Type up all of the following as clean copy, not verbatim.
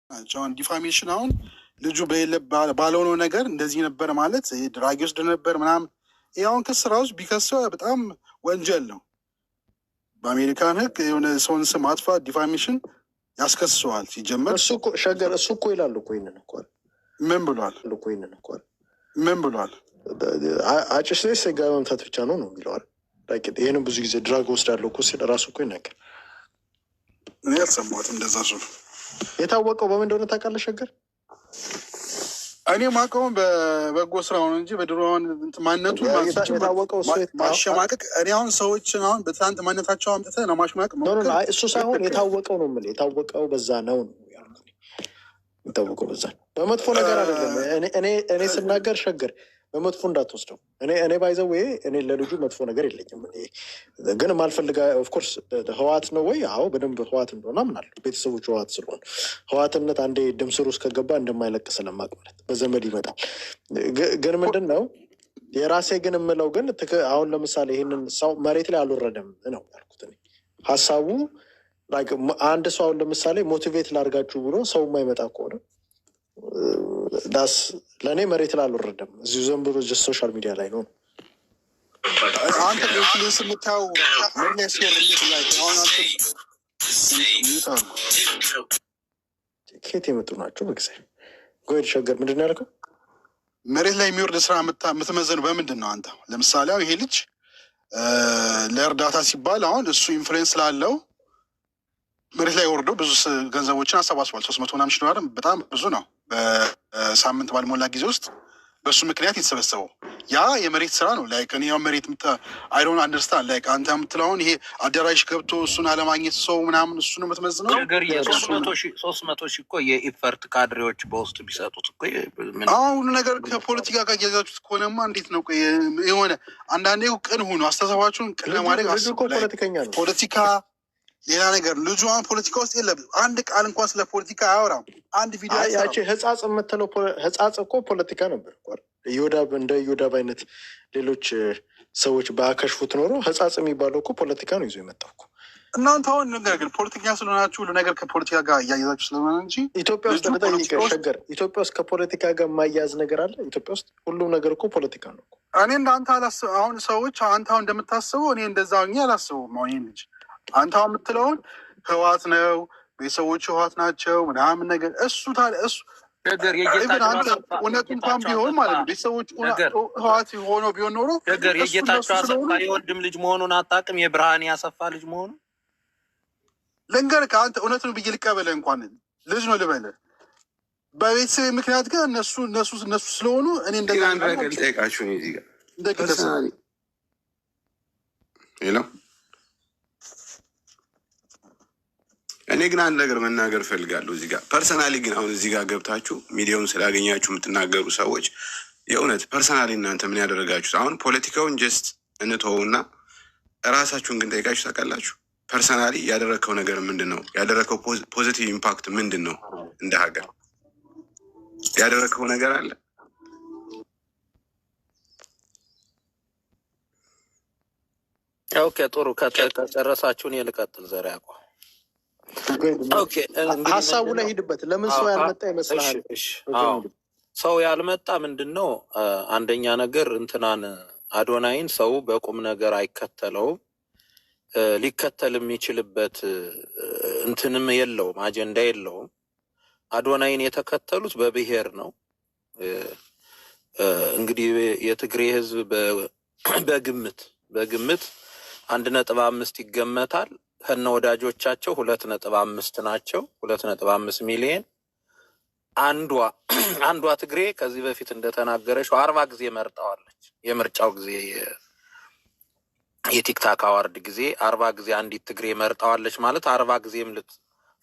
ናቸው። ዲፋሜሽን አሁን ልጁ ባልሆነው ነገር እንደዚህ ነበር ማለት ድራጊ ውስጥ ነበር ምናምን ያሁን ክስ ራሱ ቢከሰው በጣም ወንጀል ነው። በአሜሪካን ሕግ የሆነ ሰውን ስም ማጥፋት ዲፋሜሽን ያስከስሰዋል። ሲጀመር ሸገር እሱ እኮ ይላሉ እኮ ይንን እኮ ምን ብሏል እኮ ይንን እኮ ምን ብሏል? አጭስ ላይ ስጋ መምታት ብቻ ነው የሚለዋል። ይህንም ብዙ ጊዜ ድራግ ወስዳለሁ እኮ ሲል ራሱ እኮ ይናገር። እኔ አልሰማሁትም እንደዛ ሱ የታወቀው በምን እንደሆነ ታውቃለህ ሸገር? እኔ ማውቀውን በበጎ ስራው ነው እንጂ በድሮውን ማንነቱ የታወቀው ማሸማቀቅ። እኔ አሁን ሰዎችን አሁን በትናንት ማንነታቸው አምጥተህ ነው ማሽማቅ እሱ ሳይሆን የታወቀው ነው የምልህ። የታወቀው በዛ ነው የታወቀው በዛ ነው። በመጥፎ ነገር አይደለም። እኔ ስናገር ሸገር በመጥፎ እንዳትወስደው። እኔ ባይዘው እኔ ለልጁ መጥፎ ነገር የለኝም። ግን ማልፈልጋ ኦፍኮርስ ህዋት ነው ወይ? አዎ በደንብ ህዋት እንደሆነ አምናለሁ። ቤተሰቦቹ ህዋት ስለሆነ ህዋትነት አንዴ ደም ስር ውስጥ ከገባ እንደማይለቅ ስለማቅ ማለት በዘመድ ይመጣል። ግን ምንድን ነው የራሴ ግን የምለው ግን አሁን ለምሳሌ ይህንን ሰው መሬት ላይ አልወረደም ነው ያልኩት። ሀሳቡ አንድ ሰው አሁን ለምሳሌ ሞቲቬት ላድርጋችሁ ብሎ ሰው የማይመጣ ከሆነ ዳስ ለእኔ መሬት ላይ አልወረደም። እዚሁ ዘን ብሎ ሶሻል ሚዲያ ላይ ነው። አንተ ኢንፍሉንስ የምታየው ከየት የመጡ ናቸው? በጊዜ ጎሄድ ሸገር ምንድን ነው ያልከው? መሬት ላይ የሚወርድ ስራ የምትመዘኑ በምንድን ነው? አንተ ለምሳሌ አሁን ይሄ ልጅ ለእርዳታ ሲባል አሁን እሱ ኢንፍሉዌንስ ስላለው መሬት ላይ ወርዶ ብዙ ገንዘቦችን አሰባስቧል። 300 ምናምን ሺህ ዶላር በጣም ብዙ ነው። በሳምንት ባልሞላ ጊዜ ውስጥ በእሱ ምክንያት የተሰበሰበው ያ የመሬት ስራ ነው። ላይክ እኔ ያው መሬት አይዶን አንደርስታንድ ላይክ አንተ የምትለውን ይሄ አዳራሽ ገብቶ እሱን አለማግኘት ሰው ምናምን እሱ ነው የምትመዝነው። ነገር 300 ሺህ እኮ የኢፈርት ካድሬዎች በውስጥ ቢሰጡት እኮ ሁሉ ነገር ከፖለቲካ ጋር እያዛችሁት ከሆነማ እንዴት ነው? የሆነ አንዳንዴ ቅን ሁኑ፣ አስተሳሰባችሁን ቅን ለማድረግ ፖለቲከኛ ነው ፖለቲካ ሌላ ነገር። ልጁ አሁን ፖለቲካ ውስጥ የለም። አንድ ቃል እንኳን ስለ ፖለቲካ አያወራም። አንድ ቪዲዮ ያቺ ህጻጽ የምትለው ህጻጽ እኮ ፖለቲካ ነበር። ዮዳብ እንደ ዮዳብ አይነት ሌሎች ሰዎች በአከሽፉት ኖሮ ህጻጽ የሚባለው እኮ ፖለቲካ ነው ይዞ የመጣው እኮ። እናንተ አሁን ነገር ግን ፖለቲከኛ ስለሆናችሁ ሁሉ ነገር ከፖለቲካ ጋር እያያዛችሁ ስለሆነ እንጂ ኢትዮጵያ ውስጥ በጠይቀ ሸገር ኢትዮጵያ ውስጥ ከፖለቲካ ጋር የማያያዝ ነገር አለ? ኢትዮጵያ ውስጥ ሁሉም ነገር እኮ ፖለቲካ ነው። እኔ እንዳንተ አላስብ። አሁን ሰዎች አንተ አሁን እንደምታስበው እኔ እንደዛ ሆኜ አላስበውም። አሁን ይሄን ልጅ አንተ የምትለውን ህዋት ነው ቤተሰቦቹ ህዋት ናቸው ምናምን ነገር እሱ ታዲያ እሱ እውነቱ እንኳን ቢሆን ማለት ነው ቤተሰቦቹ ህዋት ሆኖ ቢሆን ኖሮ ነገር የጌታቸው አሰፋ የወንድም ልጅ መሆኑን አታውቅም? የብርሃን ያሰፋ ልጅ መሆኑ ልንገርህ። ከአንተ እውነቱን ብዬ ልቀበልህ እንኳን ልጅ ነው ልበልህ። በቤተሰብ ምክንያት ግን እነሱ ስለሆኑ እኔ እንደጠይቃችሁ ሌላው እኔ ግን አንድ ነገር መናገር እፈልጋለሁ እዚህ ጋር ፐርሰናሊ። ግን አሁን እዚህ ጋር ገብታችሁ ሚዲያውን ስላገኛችሁ የምትናገሩ ሰዎች የእውነት ፐርሰናሊ እናንተ ምን ያደረጋችሁት? አሁን ፖለቲካውን ጀስት እንተውና እራሳችሁን ግን ጠይቃችሁ ታውቃላችሁ? ፐርሰናሊ ያደረግከው ነገር ምንድን ነው? ያደረግከው ፖዚቲቭ ኢምፓክት ምንድን ነው? እንደ ሀገር ያደረግከው ነገር አለ? ኦኬ ጥሩ። ከጨረሳችሁን የልቀጥል ዘር ያቋ ሀሳቡ ላይ ሂድበት። ለምን ሰው ያልመጣ ይመስልሃል? ሰው ያልመጣ ምንድን ነው? አንደኛ ነገር እንትናን አዶናይን ሰው በቁም ነገር አይከተለውም። ሊከተል የሚችልበት እንትንም የለውም፣ አጀንዳ የለውም። አዶናይን የተከተሉት በብሔር ነው። እንግዲህ የትግሬ ህዝብ በግምት 1.5 ይገመታል። ከነ ወዳጆቻቸው 2.5 ናቸው። 2.5 ሚሊዮን። አንዷ ትግሬ ከዚህ በፊት እንደተናገረችው 40 ጊዜ መርጠዋለች። የምርጫው ጊዜ የቲክታክ አዋርድ ጊዜ 40 ጊዜ አንዲት ትግሬ መርጠዋለች ማለት 40 ጊዜም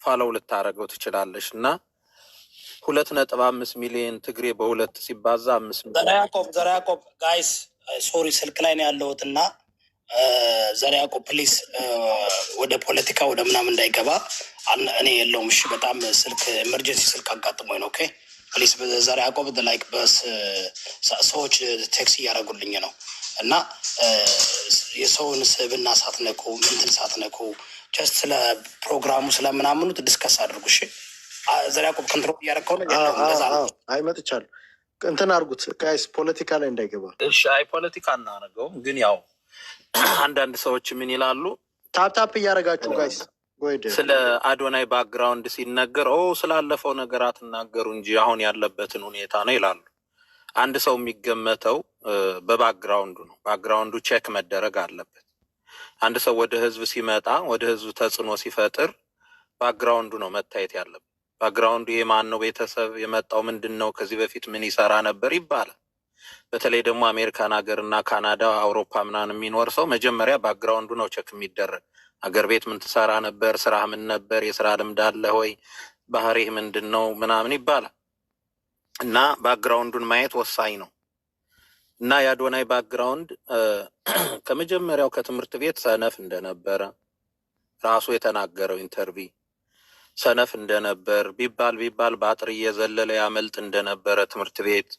ፋለው ልታረገው ትችላለች። እና 2.5 ሚሊዮን ትግሬ በሁለት ሲባዛ 5 ሚሊዮን። ዘራ ያዕቆብ ጋይስ ሶሪ ስልክ ላይ ነው ያለሁት እና ዘራ ያዕቆብ ፕሊስ ወደ ፖለቲካ ወደ ምናምን እንዳይገባ እኔ የለውም። እሺ በጣም ስልክ ኤመርጀንሲ ስልክ አጋጥሞኝ ነው። ኦኬ ፕሊስ ዘራ ያዕቆብ ላይክ በስ ሰዎች ቴክስ እያደረጉልኝ ነው እና የሰውን ስብና ሳትነኩ ምንትን ሳትነኩ ጀስት ስለ ፕሮግራሙ ስለምናምኑት ዲስከስ አድርጉ። እሺ ዘር ያዕቆብ ኮንትሮል እያደረከው ነው ያለው። እንደዛ ነው። አይመጥቻለሁ እንትን አድርጉት ጋይስ፣ ፖለቲካ ላይ እንዳይገባ። እሺ፣ አይ ፖለቲካ እናደርገው። ግን ያው አንዳንድ ሰዎች ምን ይላሉ? ታፕታፕ እያደረጋችሁ ጋይስ፣ ስለ አዶናይ ባክግራውንድ ሲነገር ስላለፈው ነገር አትናገሩ እንጂ አሁን ያለበትን ሁኔታ ነው ይላሉ። አንድ ሰው የሚገመተው በባክግራውንዱ ነው። ባክግራውንዱ ቼክ መደረግ አለበት። አንድ ሰው ወደ ህዝብ ሲመጣ፣ ወደ ህዝብ ተጽዕኖ ሲፈጥር ባክግራውንዱ ነው መታየት ያለበት። ባክግራውንዱ የማን ነው? ቤተሰብ የመጣው ምንድን ነው? ከዚህ በፊት ምን ይሰራ ነበር ይባላል። በተለይ ደግሞ አሜሪካን ሀገር እና ካናዳ፣ አውሮፓ ምናምን የሚኖር ሰው መጀመሪያ ባክግራውንዱ ነው ቼክ የሚደረግ። አገር ቤት ምን ትሰራ ነበር? ስራህ ምን ነበር? የስራ ልምድ አለ ሆይ? ባህሪህ ምንድን ነው? ምናምን ይባላል እና ባክግራውንዱን ማየት ወሳኝ ነው። እና የአዶናይ ባክግራውንድ ከመጀመሪያው ከትምህርት ቤት ሰነፍ እንደነበረ ራሱ የተናገረው ኢንተርቪው ሰነፍ እንደነበር ቢባል በአጥር እየዘለለ ያመልጥ እንደነበረ ትምህርት ቤት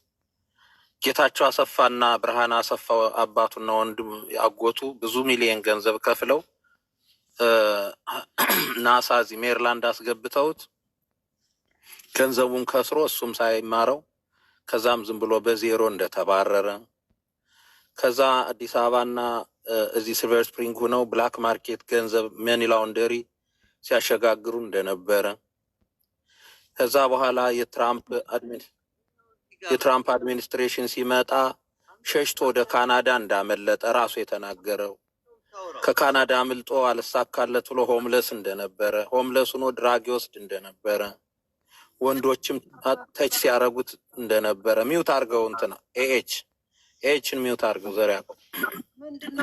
ጌታቸው አሰፋና ብርሃን አሰፋ አባቱና ወንድም ያጎቱ ብዙ ሚሊዮን ገንዘብ ከፍለው ናሳ እዚህ ሜሪላንድ አስገብተውት ገንዘቡን ከስሮ እሱም ሳይማረው ከዛም ዝም ብሎ በዜሮ እንደተባረረ ከዛ አዲስ አበባና እዚህ ሲልቨር ስፕሪንግ ሆነው ብላክ ማርኬት ገንዘብ መኒ ላውንደሪ ሲያሸጋግሩ እንደነበረ ከዛ በኋላ የትራምፕ አድሚኒስትሬሽን ሲመጣ ሸሽቶ ወደ ካናዳ እንዳመለጠ ራሱ የተናገረው ከካናዳ አምልጦ አልሳካለት ብሎ ሆምለስ እንደነበረ ሆምለስ ሆኖ ድራግ ይወስድ እንደነበረ ወንዶችም ተች ሲያረጉት እንደነበረ ሚውት አርገው እንትና ኤችን ሚውት አርገው ዘር ያዕቆብ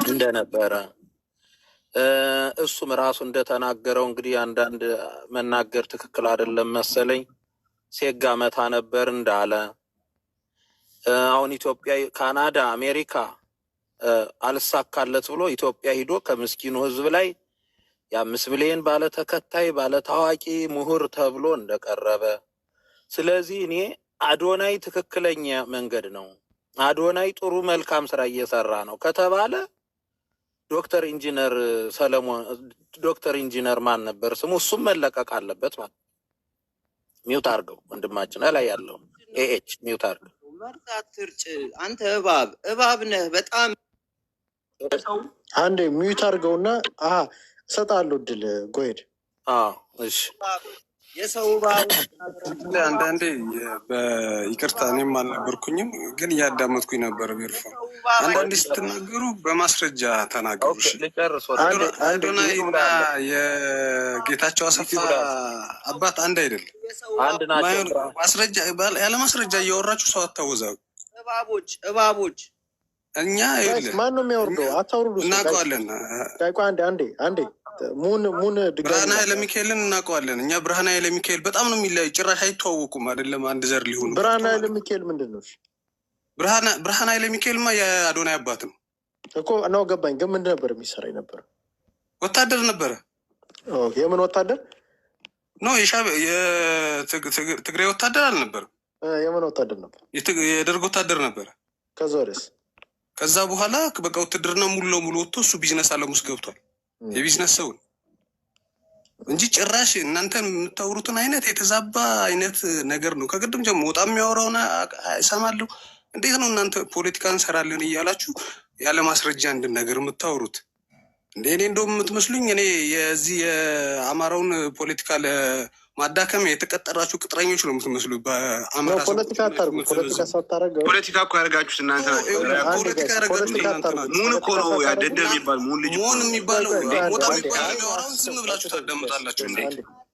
እንደነበረ እሱም ራሱ እንደተናገረው እንግዲህ አንዳንድ መናገር ትክክል አይደለም መሰለኝ ሴጋ መታ ነበር እንዳለ አሁን ኢትዮጵያ፣ ካናዳ፣ አሜሪካ አልሳካለት ብሎ ኢትዮጵያ ሂዶ ከምስኪኑ ህዝብ ላይ የ5 ሚሊዮን ባለ ተከታይ ባለ ታዋቂ ምሁር ተብሎ እንደቀረበ። ስለዚህ እኔ አዶናይ ትክክለኛ መንገድ ነው፣ አዶናይ ጥሩ መልካም ስራ እየሰራ ነው ከተባለ ዶክተር ኢንጂነር ማን ነበር ስሙ? እሱም መለቀቅ አለበት ማለት። ሚውት አርገው ወንድማችን ላይ ያለው ሚውት አርገው። መርጣት ትርጭ አንተ እባብ ነህ በጣም። አንዴ ሚውት አርገውና እሰጣለሁ ድል ጎሄድ። እሺ የሰው እባብ አንዳንዴ በይቅርታ እኔም አልነበርኩኝም፣ ግን እያዳመጥኩኝ ነበር። ቤርፎ አንዳንዴ ስትናገሩ በማስረጃ ተናገሩ። አዶናይና የጌታቸው አሰፋ አባት አንድ አይደለም፣ አንድ ናቸው። ያለ ማስረጃ እያወራችሁ ሰው አታወዛው። እባቦች እኛ ማን ነው የሚያወርደው? አታውርዱ። እናውቀዋለን። አንዴ ሙን ብርሃነ ኃይለ ሚካኤልን እናውቀዋለን እኛ። ብርሃነ ኃይለ ሚካኤል በጣም ነው የሚለያዩ፣ ጭራሽ አይተዋወቁም። አይደለም አንድ ዘር ሊሆኑ። ብርሃነ ኃይለ ሚካኤል ምንድን ነው? ብርሃነ ኃይለ ሚካኤልማ የአዶናይ አባት ነው እኮ ነው። ገባኝ። ግን ምንድን ነበር የሚሰራ ነበር? ወታደር ነበረ። የምን ወታደር ነው? የትግራይ ወታደር አልነበረም። የምን ወታደር ነበር? የደርግ ወታደር ነበረ። ከዛ በኋላ በቃ ውትድርና ሙሉ ለሙሉ ወጥቶ እሱ ቢዝነስ አለም ውስጥ ገብቷል። የቢዝነስ ሰውን እንጂ ጭራሽ እናንተን የምታወሩትን አይነት የተዛባ አይነት ነገር ነው። ከቅድም ጀምሮ ወጣ የሚያወራውን እሰማለሁ። እንዴት ነው እናንተ ፖለቲካ እንሰራለን እያላችሁ ያለ ማስረጃ እንድን ነገር የምታወሩት? እኔ እንደውም የምትመስሉኝ እኔ የዚህ የአማራውን ፖለቲካ ለማዳከም የተቀጠራችሁ ቅጥረኞች ነው የምትመስሉ። በአማራ ፖለቲካ አታርጉ። ፖለቲካ ሳታረገው ፖለቲካ እኮ ያደርጋችሁት እናንተ ፖለቲካ ያደርጋችሁት ሙን እኮ ነው ያደደ የሚባል ሙን ልጅ ሙን የሚባለው ሞጣ የሚባለው የሚያወራውን ዝም ብላችሁ ታዳምጣላችሁ እንዴ?